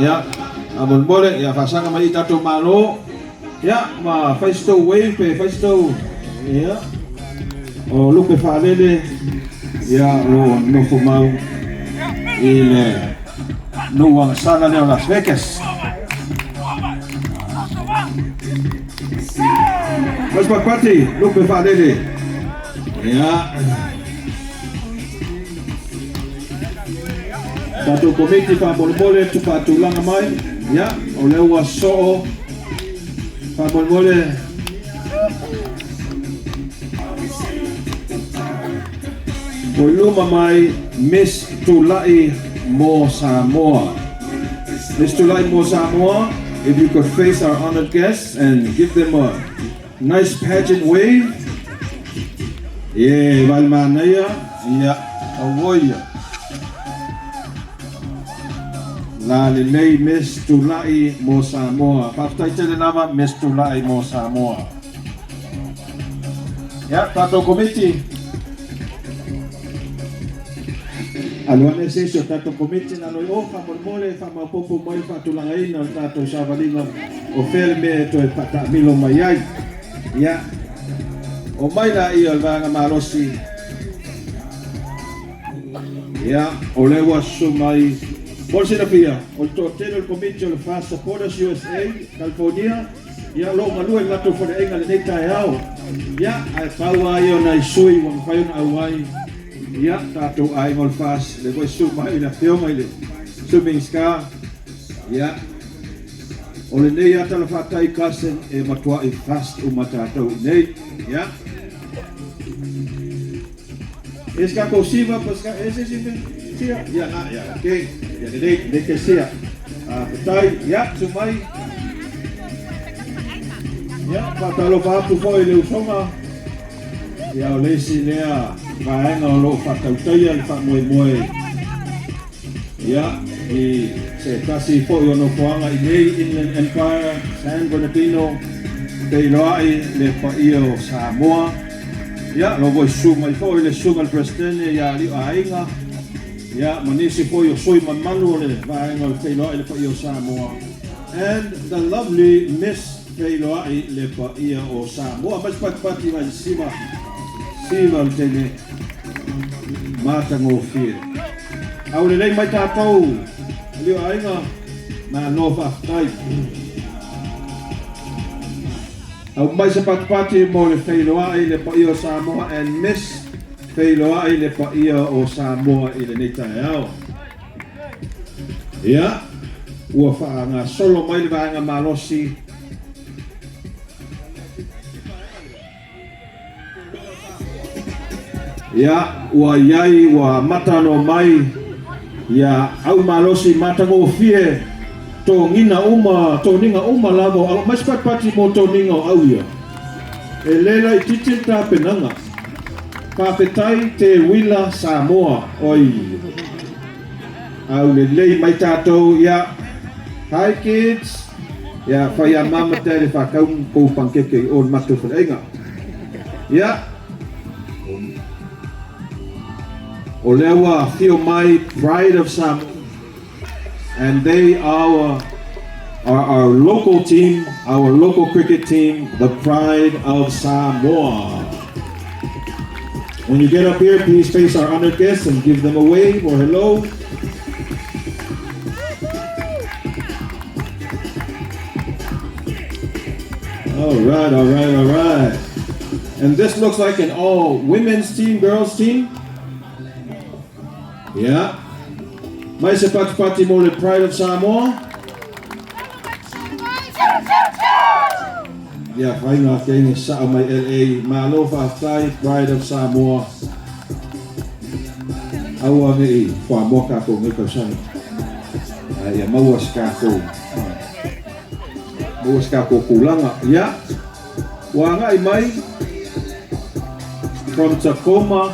Ya, amon boleh ya fasanga mai tato malo. Ya, ma faisto wave pe faisto. Ya. O lupe falele. Ya lo no fumau. Ile no sala de Las Vegas. Mas party lupe falele. Ya. Satu komiti pa boleh cepat tulang mai ya oleh waso pa boleh belum mai Miss Tulai Mo Samoa. Miss Tulai Mo Samoa, if you could face our honored guests and give them a nice pageant wave. Yeah, Valmanaya, ya, awoya. La lei Miss Tulai Mo Samoa. Paftai tele nama Miss Tulai Mo Samoa. Ya, tato komiti. Aluan sesio tato komiti na loi o famole fama popo mai fatulangai na tato savalinga o felme to pata milo mayai. Ya. O mai la ia vanga marosi. Ya, olewa sumai. Bolsa da pia, o totelo il committee of Fast Supporters USA, California, ya lo malu en lato for the engal nei taiao. Ya, ai paua io na isui wang fayon awai. Ya, tato ai mol fast, le voi su mai na fio mai le. Swimming ska. Ya. O le nei ata la fatai kasen e matua i fast umatato nei. Ya. Eska kosiva paska ese sive. Ya, ya, okay. Ya, de que sea. Betai, ya, sumai. Ya, patalo papu foi le usonga. Ya, lesi nea, vaenga lo fatautai al fa moe. Ya, i se kasi foi ono koanga i nei Inland Empire, San Bernardino, Peiloai, le paio Samoa. Ya, lo voi sumai foi le sunga al Prestene, ya, li ainga. Ya, manisi po yung soy manmanu le vaenga le Peiloai le paio Samoa. And the lovely Miss Peiloai le paio o Samoa. Mas pati mas siva le tene matang o fir. Au le lei mai tātou liu ainga na no whaftai. Au mai sa pati mo le Peiloai le paio Samoa and Miss Peiloai le paia o Samoa i le neita eao. Ia, ua whaanga solo mai le vaenga malosi. Ia, ua iai, ua matano mai. Ia, au malosi matango fie. To ninga uma lavo, au mas pati mo to ninga au ia. E lela i titil ta penanga. Papetai te wila Samoa, oi. Au le lei mai tātou, ya. Hi kids. Ya, whaia mama te re whakaun kou pankeke o matu whaenga. Ya. O lewa fio mai Pride of Samoa. And they are our local team, our local cricket team, the Pride of Samoa. When you get up here, please face our honored guests and give them a wave or hello. All right. And this looks like an all women's team, girls team. Yeah. Mai se pati mo le Pride of Samoa. Ya, whainga kei sa mai LA, malo whaftai, Pride of Samoa. Aua ngei, wha moka ko ngei kausani. Ya, maua ska ko kulanga. Ya, wanga i mai, from Tacoma,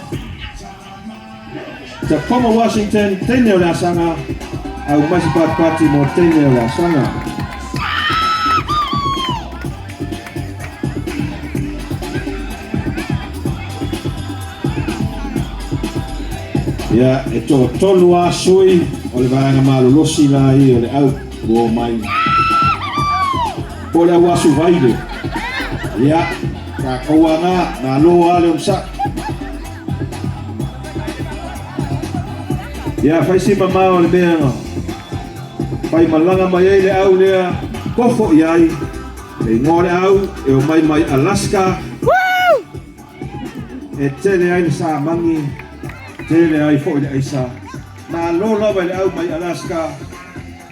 Washington, tene o la sanga, au masi pati mo tene o la sanga. Ya, e tolu a sui O le vaenga malolosi la I o le au o mai. O le wasu vaile. Ia, ka kauanga na loa le umsa. Ia, faisi mamao le mea no. Pai malanga mai le au lea kofo iai. Le ngore au e o mai Alaska. E tele ai le Samangi. Tele ai fo le aisa. Na lola vai le au mai Alaska.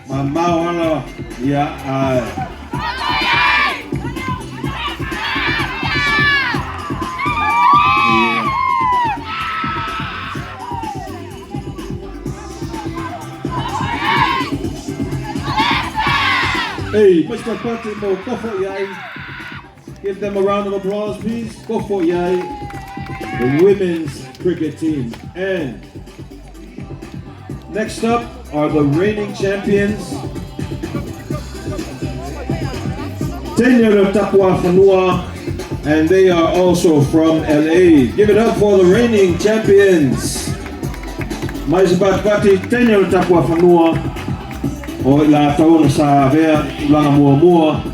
Ma mau ala ia ai. Hey, Mr. Party mo kofo iai. Give them a round of applause, please. Kofo iai, the women's cricket team. And next up are the reigning champions. Tenyo Tapua Fanua, and they are also from LA. Give it up for the reigning champions. Mais Party Tenyo Tapua Fanua. O la tauna sa vea langa mua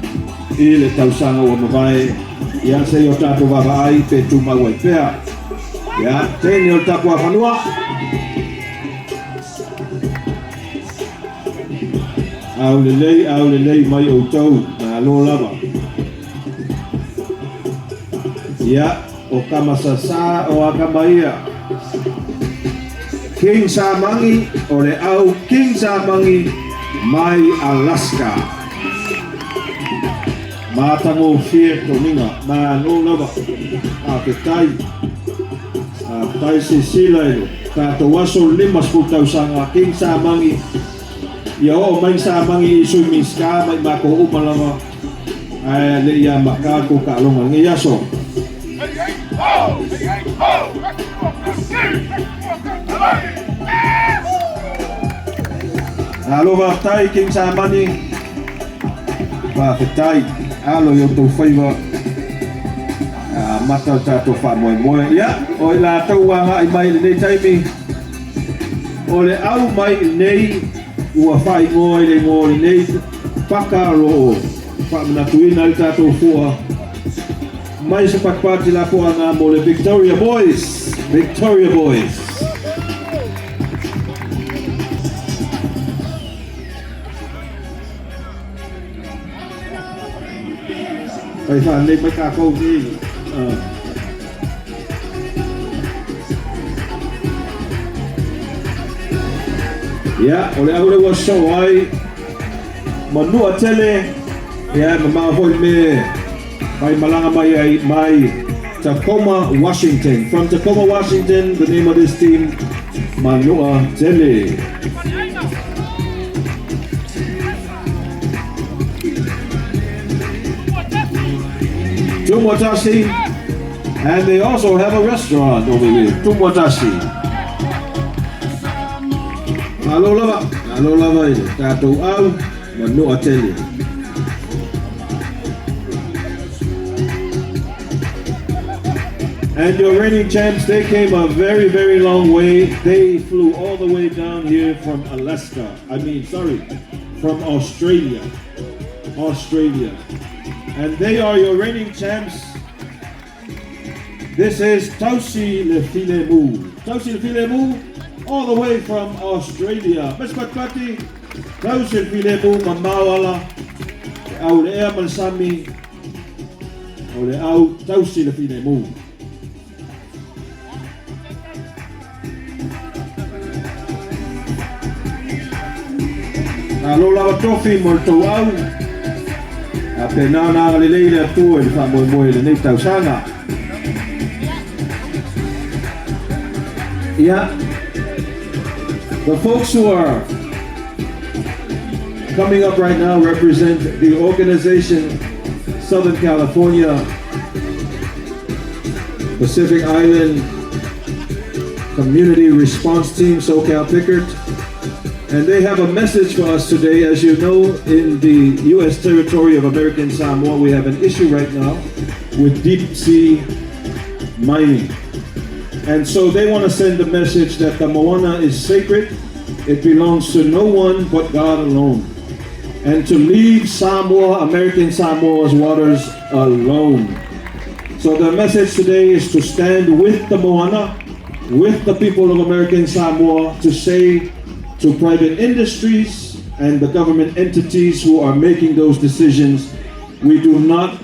I le tausanga o mawai ia se o tato wawai pe tu mawai pea ia teni o Tapua Fanua au le lei mai o tau na lo lava ia o kamasasa o akamaia King Samangi o le au King Samangi mai Alaska. Matango Fear Toninga, ma no lava. A ke tai. A tai se sila ilo. Ka to waso limas putau sanga King Samangi. Ia o mai Samangi isu miska mai mako umalama. Ai le ia makako ka longa ngi yaso. Alo vai King Samangi. Va fetai. Alo yo to faiva. Mata tato fa moe. Ya, o la tauanga I mai le taimi. O le au mai nei ua fai ngoi le nei pakaro. Fa na tuina I tato fua. Mai se pakpati la fua nga mo le Victoria Boys. Victoria Boys. Phải phản lên mấy ca câu đi yeah, ole au le wa so ai manua tele yeah ma hoi me pai malanga mai Tacoma, Washington. From Tacoma, Washington, the name of this team Manua Tele. Tumwatashi, and they also have a restaurant over here, Tumwatashi. Alo lava ini, tato au, Manua Tele. And your reigning champs, they came a very, very long way. They flew all the way down here from Alaska. From Australia. And they are your reigning champs. This is Tausi Lefilemu. Tausi Lefilemu, all the way from Australia. Mas Patpati, Tausi Lefilemu, Mamawala, au le ea malsami, au le au Tausi Lefilemu. Alola trophy molto au. Appena na le leile tu e fa moe le nei tausanga. Yeah. The folks who are coming up right now represent the organization Southern California Pacific Island Community Response Team, SoCal Pickard. And they have a message for us today. As you know, in the U.S. territory of American Samoa, we have an issue right now with deep sea mining. And so they want to send a message that the Moana is sacred It belongs to no one but God alone. And to leave Samoa, American Samoa's waters alone. So the message today is to stand with the Moana, with the people of American Samoa, to say to private industries and the government entities who are making those decisions, we do not